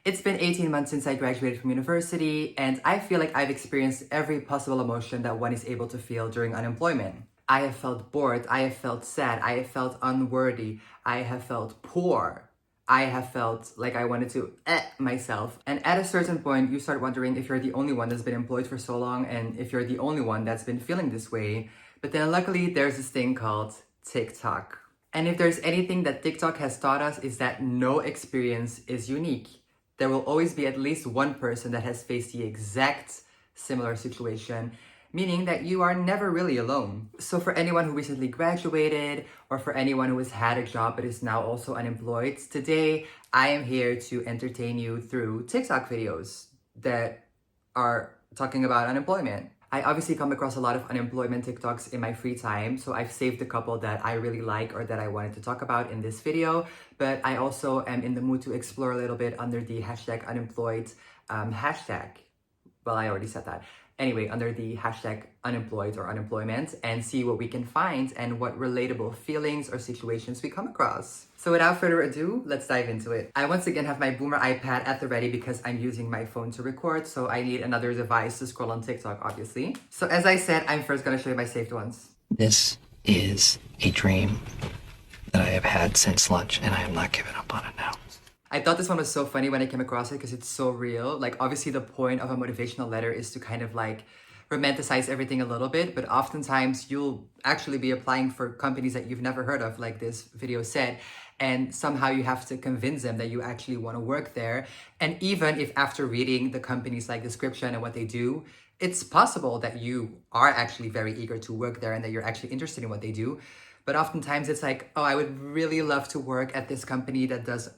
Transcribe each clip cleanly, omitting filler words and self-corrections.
It's been 18 months since I graduated from university, and I feel like I've experienced every possible emotion that one is able to feel during unemployment. I have felt bored, I have felt sad, I have felt unworthy, I have felt poor. I have felt like I wanted to myself. And at a certain point, you start wondering if you're the only one that's been employed for so long and if you're the only one that's been feeling this way. But then luckily, there's this thing called TikTok. And if there's anything that TikTok has taught us is that no experience is unique. There will always be at least one person that has faced the exact similar situation, meaning that you are never really alone. So for anyone who recently graduated or for anyone who has had a job but is now also unemployed, today I am here to entertain you through TikTok videos that are talking about unemployment. I obviously come across a lot of unemployment TikToks in my free time, so I've saved a couple that I really like or that I wanted to talk about in this video, but I also am in the mood to explore a little bit under the hashtag unemployed hashtag. Well, I already said that. Anyway, under the hashtag unemployed or unemployment and see what we can find and what relatable feelings or situations we come across. So without further ado, let's dive into it. I once again have my Boomer iPad at the ready because I'm using my phone to record, so I need another device to scroll on TikTok, obviously. So as I said, I'm first gonna show you my saved ones. This is a dream that I have had since lunch, and I am not giving up on it now. I thought this one was so funny when I came across it because it's so real. Like, obviously the point of a motivational letter is to kind of like romanticize everything a little bit, but oftentimes you'll actually be applying for companies that you've never heard of, like this video said, and somehow you have to convince them that you actually want to work there. And even if after reading the company's like description and what they do, it's possible that you are actually very eager to work there and that you're actually interested in what they do. But oftentimes it's like, oh, I would really love to work at this company that does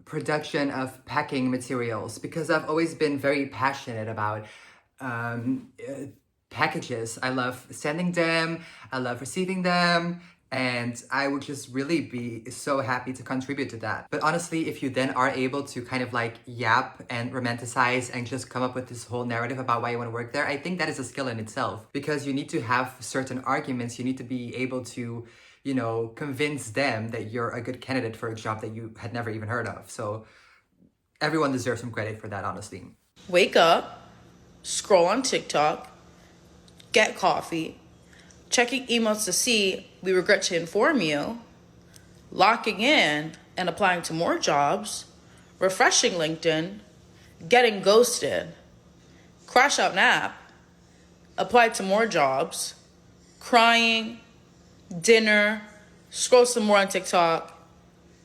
production of packing materials, because I've always been very passionate about packages. I love sending them, I love receiving them, and I would just really be so happy to contribute to that. But honestly, if you then are able to kind of like yap and romanticize and just come up with this whole narrative about why you want to work there, I think that is a skill in itself, because you need to have certain arguments. You need to be able to, you know, convince them that you're a good candidate for a job that you had never even heard of. So everyone deserves some credit for that, honestly. Wake up, scroll on TikTok, get coffee, checking emails to see we regret to inform you, locking in and applying to more jobs, refreshing LinkedIn, getting ghosted, crash out nap, apply to more jobs, crying, dinner, scroll some more on TikTok,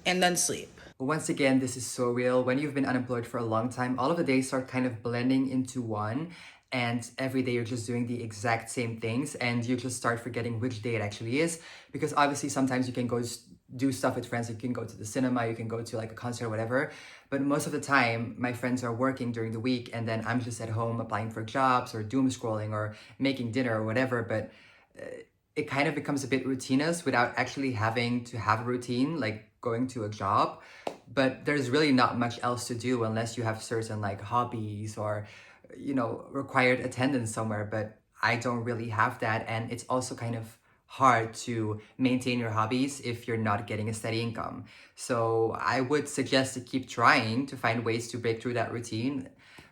and then sleep. Once again, this is so real. When you've been unemployed for a long time, all of the days start kind of blending into one, and every day you're just doing the exact same things, and you just start forgetting which day it actually is, because obviously sometimes you can go do stuff with friends. You can go to the cinema, you can go to like a concert or whatever, but most of the time my friends are working during the week, and then I'm just at home applying for jobs or doom scrolling or making dinner or whatever. But it kind of becomes a bit routinous without actually having to have a routine, like going to a job. But there's really not much else to do unless you have certain like hobbies or, you know, required attendance somewhere. But I don't really have that. And it's also kind of hard to maintain your hobbies if you're not getting a steady income. So I would suggest to keep trying to find ways to break through that routine,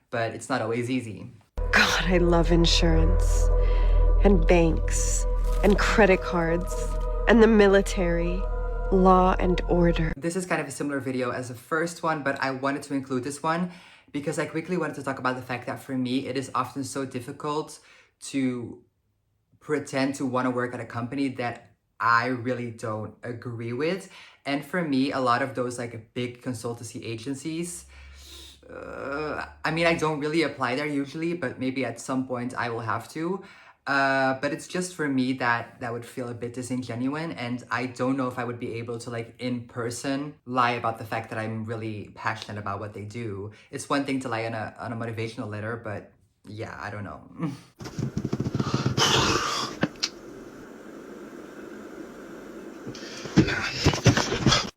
but it's not always easy. God, I love insurance and banks and credit cards and the military, law and order. This is kind of a similar video as the first one, but I wanted to include this one because I quickly wanted to talk about the fact that for me, it is often so difficult to pretend to want to work at a company that I really don't agree with. And for me, a lot of those like big consultancy agencies, I mean, I don't really apply there usually, but maybe at some point I will have to. But it's just for me that would feel a bit disingenuous, and I don't know if I would be able to like in person lie about the fact that I'm really passionate about what they do. It's one thing to lie on a motivational letter, but yeah, I don't know.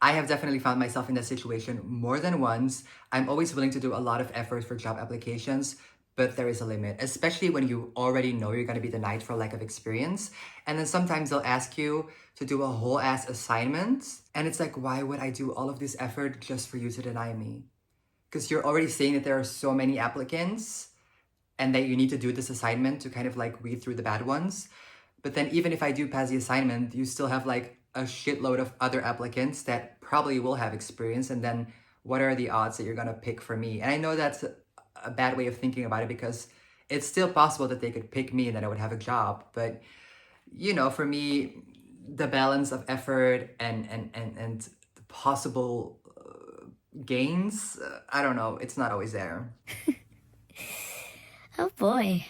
I have definitely found myself in that situation more than once. I'm always willing to do a lot of effort for job applications, but there is a limit, especially when you already know you're gonna be denied for lack of experience. And then sometimes they'll ask you to do a whole ass assignment. And it's like, why would I do all of this effort just for you to deny me? Because you're already saying that there are so many applicants and that you need to do this assignment to kind of like weed through the bad ones. But then even if I do pass the assignment, you still have like a shitload of other applicants that probably will have experience. And then what are the odds that you're gonna pick for me? And I know that's a bad way of thinking about it, because it's still possible that they could pick me and then I would have a job. But you know, for me, the balance of effort and possible gains, I don't know, it's not always there. Oh boy.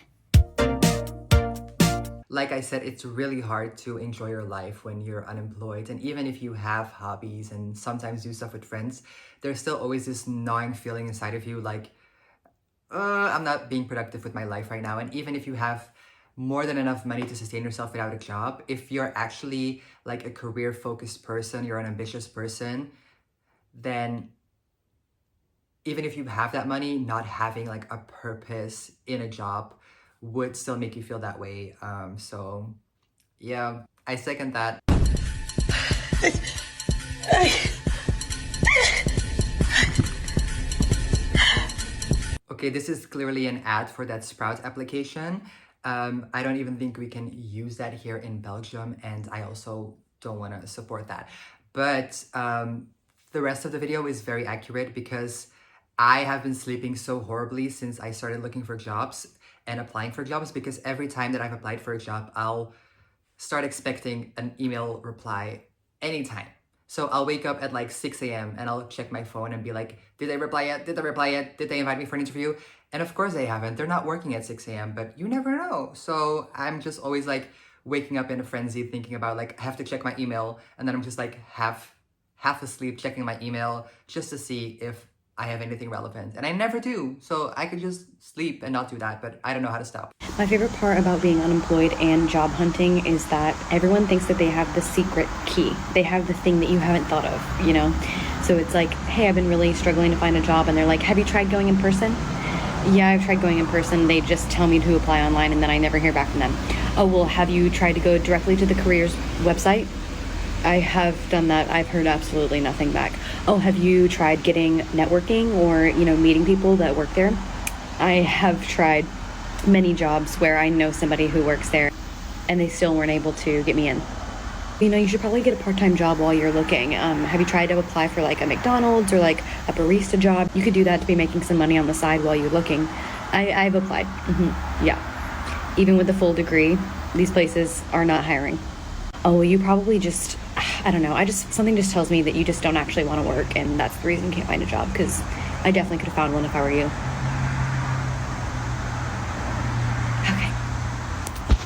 Like I said, it's really hard to enjoy your life when you're unemployed. And even if you have hobbies and sometimes do stuff with friends, there's still always this gnawing feeling inside of you like, I'm not being productive with my life right now. And even if you have more than enough money to sustain yourself without a job, if you're actually like a career-focused person, you're an ambitious person, then even if you have that money, not having like a purpose in a job would still make you feel that way. So yeah, I second that. Okay, this is clearly an ad for that Sprout application. I don't even think we can use that here in Belgium, and I also don't want to support that. But the rest of the video is very accurate, because I have been sleeping so horribly since I started looking for jobs and applying for jobs, because every time that I've applied for a job, I'll start expecting an email reply anytime. So I'll wake up at like 6 a.m. and I'll check my phone and be like, did they reply yet? Did they reply yet? Did they invite me for an interview? And of course they haven't. They're not working at 6 a.m., but you never know. So I'm just always like waking up in a frenzy thinking about like, I have to check my email. And then I'm just like half asleep checking my email just to see if I have anything relevant. And I never do. So I could just sleep and not do that, but I don't know how to stop. My favorite part about being unemployed and job hunting is that everyone thinks that they have the secret key. They have the thing that you haven't thought of, you know? So it's like, hey, I've been really struggling to find a job. And they're like, have you tried going in person? Yeah, I've tried going in person. They just tell me to apply online and then I never hear back from them. Oh, well, have you tried to go directly to the careers website? I have done that. I've heard absolutely nothing back. Oh, have you tried getting networking or, you know, meeting people that work there? I have tried many jobs where I know somebody who works there and they still weren't able to get me in. You know, you should probably get a part-time job while you're looking. Have you tried to apply for like a McDonald's or like a barista job? You could do that to be making some money on the side while you're looking. I've applied. Yeah. Even with a full degree, these places are not hiring. Oh, well, you probably just, I don't know. Something just tells me that you just don't actually want to work, and that's the reason you can't find a job, because I definitely could have found one if I were you. Okay.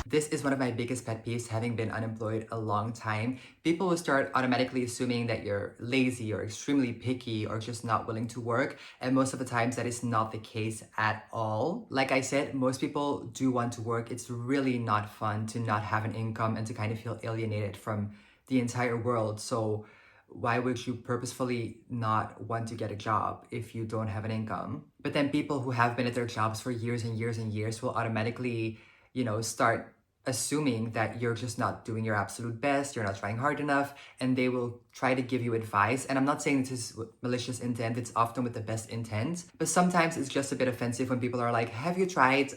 This is one of my biggest pet peeves, having been unemployed a long time. People will start automatically assuming that you're lazy or extremely picky or just not willing to work. And most of the times that is not the case at all. Like I said, most people do want to work. It's really not fun to not have an income and to kind of feel alienated from the entire world. So why would you purposefully not want to get a job if you don't have an income? But then people who have been at their jobs for years and years and years will automatically, you know, start assuming that you're just not doing your absolute best, you're not trying hard enough, and they will try to give you advice. And I'm not saying this is with malicious intent, it's often with the best intent, but sometimes it's just a bit offensive when people are like, have you tried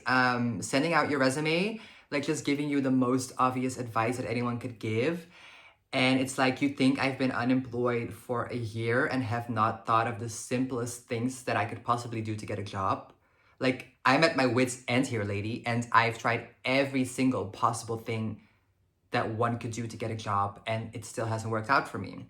sending out your resume? Like just giving you the most obvious advice that anyone could give. And it's like, you think I've been unemployed for a year and have not thought of the simplest things that I could possibly do to get a job? Like, I'm at my wit's end here, lady, and I've tried every single possible thing that one could do to get a job, and it still hasn't worked out for me.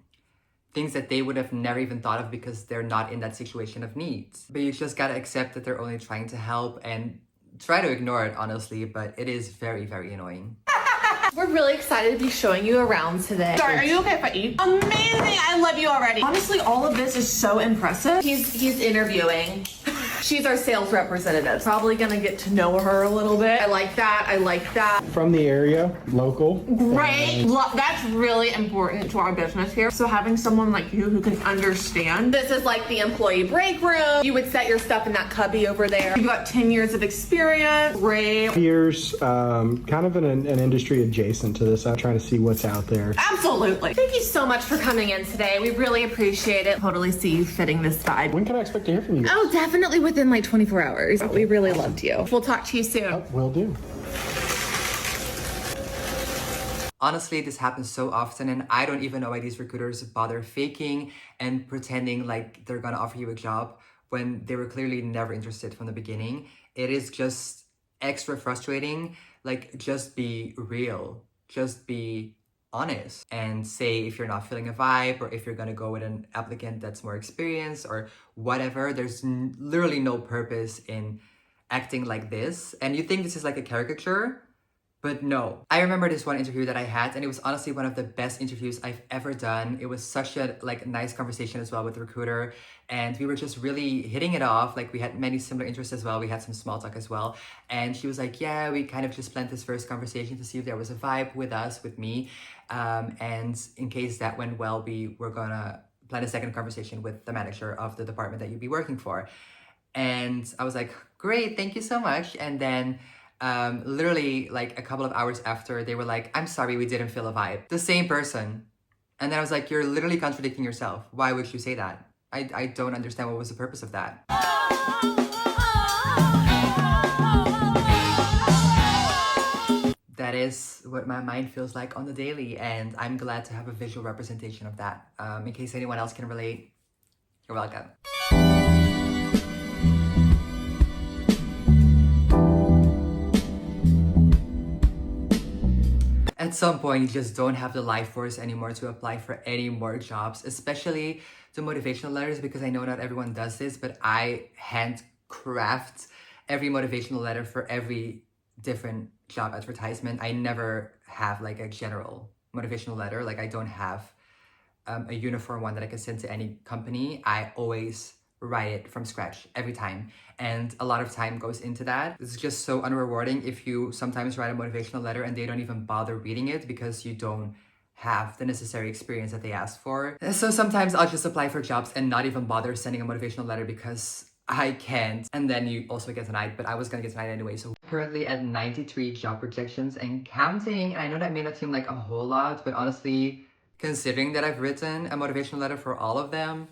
Things that they would have never even thought of because they're not in that situation of need. But you just gotta accept that they're only trying to help and try to ignore it, honestly, but it is very, very annoying. We're really excited to be showing you around today. Sorry, are you okay if I eat? Amazing! I love you already. Honestly, all of this is so impressive. He's interviewing. She's our sales representative. Probably gonna get to know her a little bit. I like that. I like that. From the area, local. Great. That's really important to our business here. So having someone like you who can understand. This is like the employee break room. You would set your stuff in that cubby over there. You've got 10 years of experience. Great. Years, kind of in an industry adjacent to this. I'm trying to see what's out there. Absolutely. Thank you so much for coming in today. We really appreciate it. Totally see you fitting this vibe. When can I expect to hear from you? Oh, definitely within like 24 hours. We really loved you. We'll talk to you soon. Will do. Honestly, this happens so often, and I don't even know why these recruiters bother faking and pretending like they're gonna offer you a job when they were clearly never interested from the beginning. It is just extra frustrating. Like, just be real. Just be honest and say if you're not feeling a vibe or if you're gonna go with an applicant that's more experienced or whatever. There's literally no purpose in acting like this. And you think this is like a caricature, but no. I remember this one interview that I had, and it was honestly one of the best interviews I've ever done. It was such a nice conversation as well with the recruiter, and we were just really hitting it off. Like, we had many similar interests as well. We had some small talk as well. And she was like, yeah, we kind of just planned this first conversation to see if there was a vibe with me. And in case that went well, we were gonna plan a second conversation with the manager of the department that you'd be working for. And I was like, great, thank you so much. And then literally like a couple of hours after, they were like, I'm sorry, we didn't feel a vibe. The same person. And then I was like, you're literally contradicting yourself. Why would you say that? I don't understand what was the purpose of that. That is what my mind feels like on the daily, and I'm glad to have a visual representation of that. In case anyone else can relate, you're welcome. At some point, you just don't have the life force anymore to apply for any more jobs, especially the motivational letters, because I know not everyone does this, but I handcraft every motivational letter for every different job advertisement. I never have like a general motivational letter. Like, I don't have a uniform one that I can send to any company. I always write it from scratch every time, and a lot of time goes into that. It's just so unrewarding if you sometimes write a motivational letter and they don't even bother reading it because you don't have the necessary experience that they asked for. So sometimes I'll just apply for jobs and not even bother sending a motivational letter because I can't. And then you also get denied, but I was gonna get denied anyway. So currently at 93 job rejections and counting. And I know that may not seem like a whole lot, but honestly, considering that I've written a motivational letter for all of them,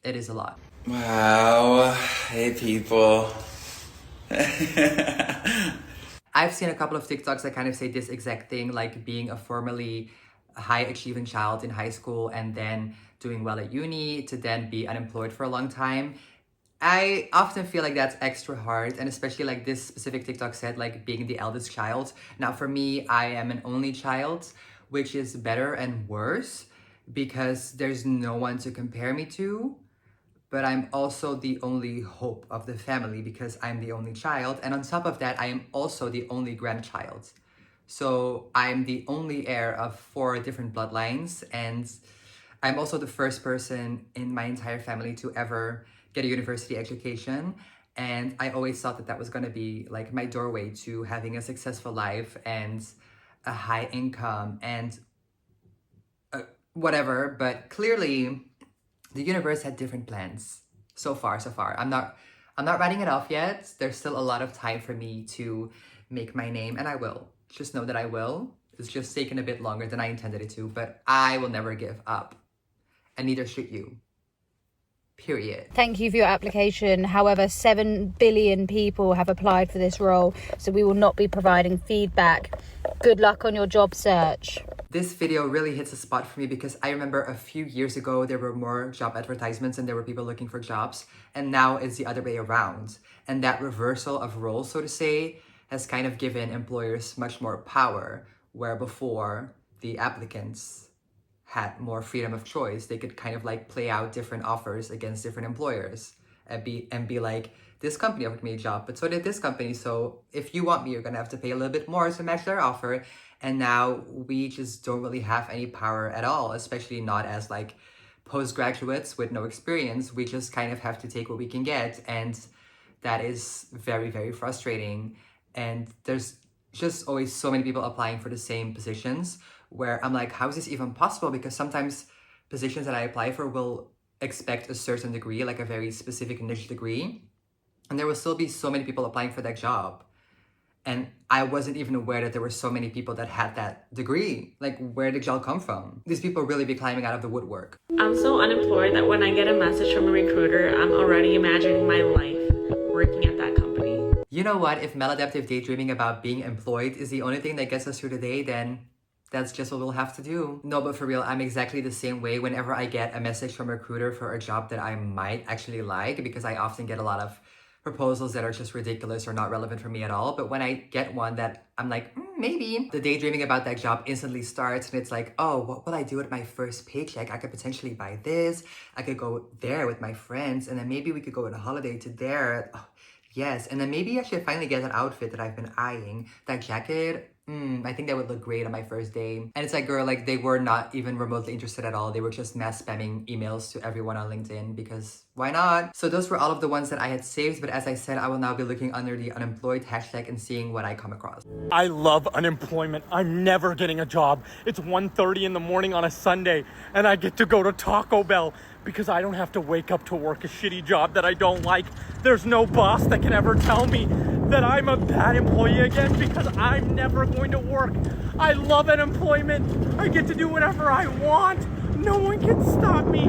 it is a lot. Wow. Hey, people. I've seen a couple of TikToks that kind of say this exact thing, like being a formerly high-achieving child in high school and then doing well at uni to then be unemployed for a long time. I often feel like that's extra hard, and especially like this specific TikTok said, like being the eldest child. Now for me, I am an only child, which is better and worse because there's no one to compare me to. But I'm also the only hope of the family because I'm the only child. And on top of that, I am also the only grandchild. So I'm the only heir of 4 different bloodlines. And I'm also the first person in my entire family to ever get a university education. And I always thought that that was going to be like my doorway to having a successful life and a high income and whatever. But clearly, the universe had different plans. So far. I'm not writing it off yet. There's still a lot of time for me to make my name, and I will. Just know that I will. It's just taken a bit longer than I intended it to, but I will never give up. And neither should you. Period. Thank you for your application. However, 7 billion people have applied for this role, so we will not be providing feedback. Good luck on your job search. This video really hits a spot for me because I remember a few years ago there were more job advertisements and there were people looking for jobs, and now it's the other way around. And that reversal of roles, so to say, has kind of given employers much more power, where before the applicants had more freedom of choice. They could kind of like play out different offers against different employers and be like, this company offered me a job, but so did this company. So if you want me, you're gonna have to pay a little bit more to match their offer. And now we just don't really have any power at all, especially not as like postgraduates with no experience, we just kind of have to take what we can get. And that is very, very frustrating. And there's just always so many people applying for the same positions where I'm like, how is this even possible? Because sometimes positions that I apply for will expect a certain degree, like a very specific niche degree. And there will still be so many people applying for that job. And I wasn't even aware that there were so many people that had that degree. Like, where did y'all come from? These people really be climbing out of the woodwork. I'm so unemployed that when I get a message from a recruiter, I'm already imagining my life working at that company. You know what? If maladaptive daydreaming about being employed is the only thing that gets us through the day, then that's just what we'll have to do. No, but for real, I'm exactly the same way whenever I get a message from a recruiter for a job that I might actually like, because I often get a lot of proposals that are just ridiculous or not relevant for me at all. But when I get one that I'm like, maybe, the daydreaming about that job instantly starts, and it's like, oh, what will I do with my first paycheck? I could potentially buy this. I could go there with my friends, and then maybe we could go on a holiday to there. Oh, yes, and then maybe I should finally get that outfit that I've been eyeing, that jacket. I think that would look great on my first day. And it's like, girl, like, they were not even remotely interested at all. They were just mass spamming emails to everyone on LinkedIn because why not? So those were all of the ones that I had saved. But as I said, I will now be looking under the unemployed hashtag and seeing what I come across. I love unemployment. I'm never getting a job. It's 1:30 in the morning on a Sunday and I get to go to Taco Bell because I don't have to wake up to work a shitty job that I don't like. There's no boss that can ever tell me that I'm a bad employee again because I'm never going to work. I love unemployment. I get to do whatever I want. No one can stop me.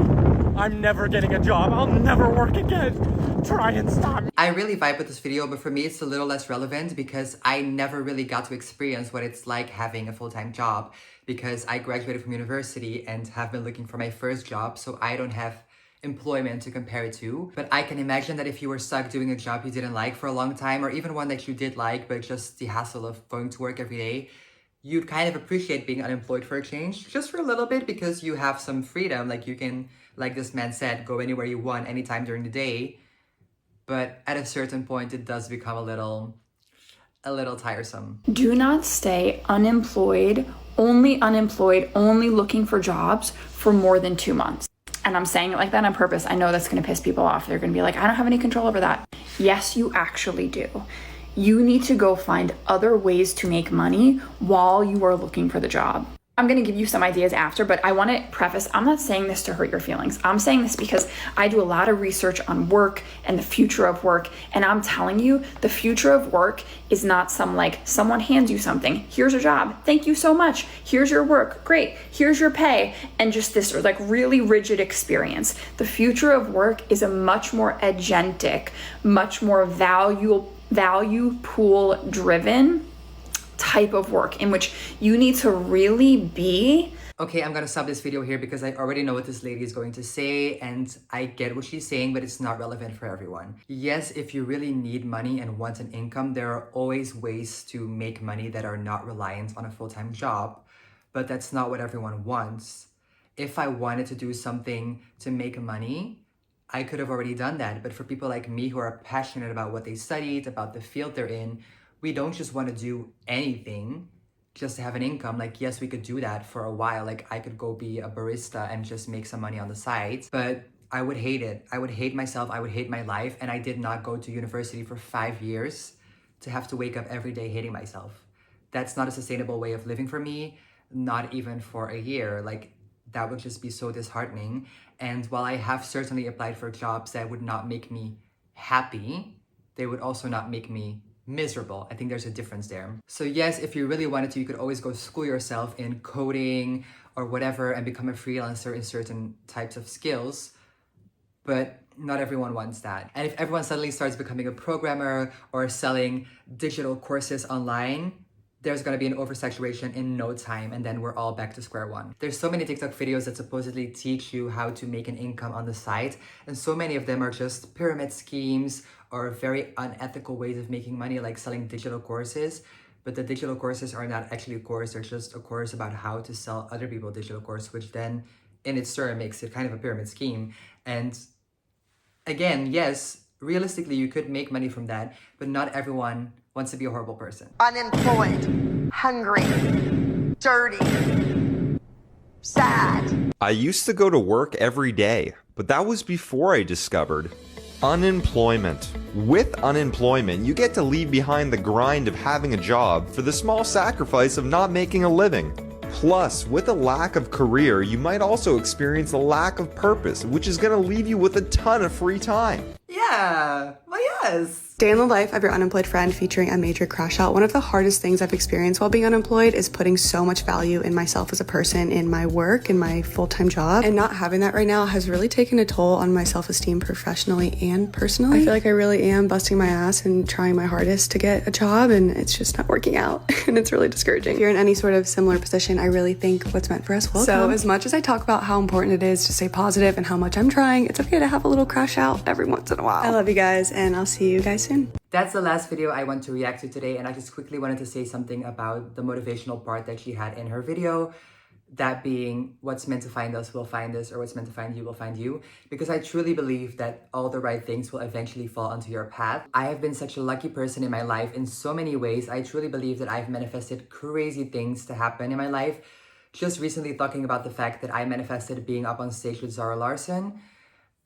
I'm never getting a job. I'll never work again. Try and stop me. I really vibe with this video, but for me, it's a little less relevant because I never really got to experience what it's like having a full-time job because I graduated from university and have been looking for my first job, so I don't have employment to compare it to. But I can imagine that if you were stuck doing a job you didn't like for a long time, or even one that you did like, but just the hassle of going to work every day, you'd kind of appreciate being unemployed for a change, just for a little bit, because you have some freedom. Like, you can, like this man said, go anywhere you want, anytime during the day. But at a certain point, it does become a little tiresome. Do not stay unemployed, only looking for jobs for more than 2 months. And I'm saying it like that on purpose. I know that's going to piss people off. They're going to be like, I don't have any control over that. Yes, you actually do. You need to go find other ways to make money while you are looking for the job. I'm going to give you some ideas after, but I want to preface, I'm not saying this to hurt your feelings. I'm saying this because I do a lot of research on work and the future of work. And I'm telling you, the future of work is not some, like, someone hands you something. Here's a job. Thank you so much. Here's your work. Great. Here's your pay. And just this, like, really rigid experience. The future of work is a much more agentic, much more value pool driven type of work in which you need to really be. Okay, I'm gonna stop this video here because I already know what this lady is going to say and I get what she's saying, but it's not relevant for everyone. Yes, if you really need money and want an income, there are always ways to make money that are not reliant on a full-time job, but that's not what everyone wants. If I wanted to do something to make money, I could have already done that. But for people like me who are passionate about what they studied, about the field they're in, we don't just want to do anything just to have an income. Like, yes, we could do that for a while. Like, I could go be a barista and just make some money on the side, but I would hate it. I would hate myself. I would hate my life. And I did not go to university for 5 years to have to wake up every day hating myself. That's not a sustainable way of living for me, not even for a year. Like, that would just be so disheartening. And while I have certainly applied for jobs that would not make me happy, they would also not make me miserable. I think there's a difference there. So yes, if you really wanted to, you could always go school yourself in coding or whatever and become a freelancer in certain types of skills, but not everyone wants that. And if everyone suddenly starts becoming a programmer or selling digital courses online, there's gonna be an oversaturation in no time, and then we're all back to square one. There's so many TikTok videos that supposedly teach you how to make an income on the side, and so many of them are just pyramid schemes or very unethical ways of making money, like selling digital courses. But the digital courses are not actually a course, they're just a course about how to sell other people digital course, which then in its turn makes it kind of a pyramid scheme. And again, yes, realistically, you could make money from that, but not everyone wants to be a horrible person. Unemployed, hungry, dirty, sad. I used to go to work every day, but that was before I discovered unemployment. With unemployment, you get to leave behind the grind of having a job for the small sacrifice of not making a living. Plus, with a lack of career, you might also experience a lack of purpose, which is going to leave you with a ton of free time. Yeah, well, yes. Day in the life of your unemployed friend featuring a major crash out. One of the hardest things I've experienced while being unemployed is putting so much value in myself as a person, in my work, in my full-time job. And not having that right now has really taken a toll on my self-esteem professionally and personally. I feel like I really am busting my ass and trying my hardest to get a job, and it's just not working out. And it's really discouraging. If you're in any sort of similar position, I really think what's meant for us will come. So as much as I talk about how important it is to stay positive and how much I'm trying, it's okay to have a little crash out every once in a while. I love you guys, and I'll see you guys soon. That's the last video I want to react to today, and I just quickly wanted to say something about the motivational part that she had in her video, that being what's meant to find us will find us, or what's meant to find you will find you, because I truly believe that all the right things will eventually fall onto your path. I have been such a lucky person in my life in so many ways. I truly believe that I've manifested crazy things to happen in my life. Just recently talking about the fact that I manifested being up on stage with Zara Larsson.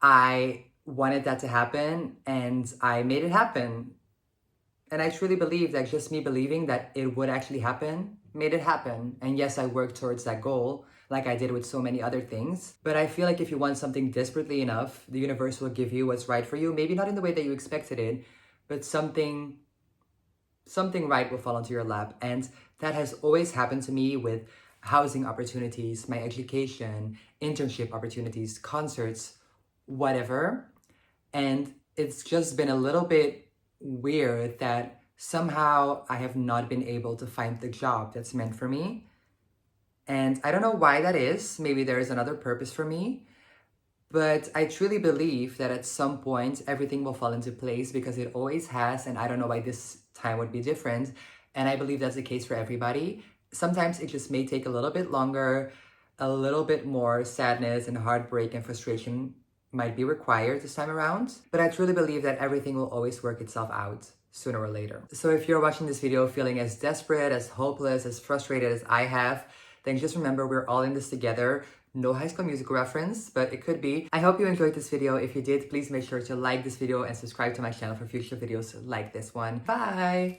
I wanted that to happen, and I made it happen. And I truly believe that just me believing that it would actually happen made it happen. And yes, I worked towards that goal like I did with so many other things. But I feel like if you want something desperately enough, the universe will give you what's right for you. Maybe not in the way that you expected it, but something right will fall into your lap. And that has always happened to me with housing opportunities, my education, internship opportunities, concerts, whatever. And it's just been a little bit weird that somehow I have not been able to find the job that's meant for me. And I don't know why that is. Maybe there is another purpose for me. But I truly believe that at some point, everything will fall into place, because it always has. And I don't know why this time would be different. And I believe that's the case for everybody. Sometimes it just may take a little bit longer, a little bit more sadness and heartbreak and frustration might be required this time around, but I truly believe that everything will always work itself out sooner or later. So if you're watching this video feeling as desperate, as hopeless, as frustrated as I have, then just remember we're all in this together. No High School Musical reference, but it could be. I hope you enjoyed this video. If you did, please make sure to like this video and subscribe to my channel for future videos like this one. Bye!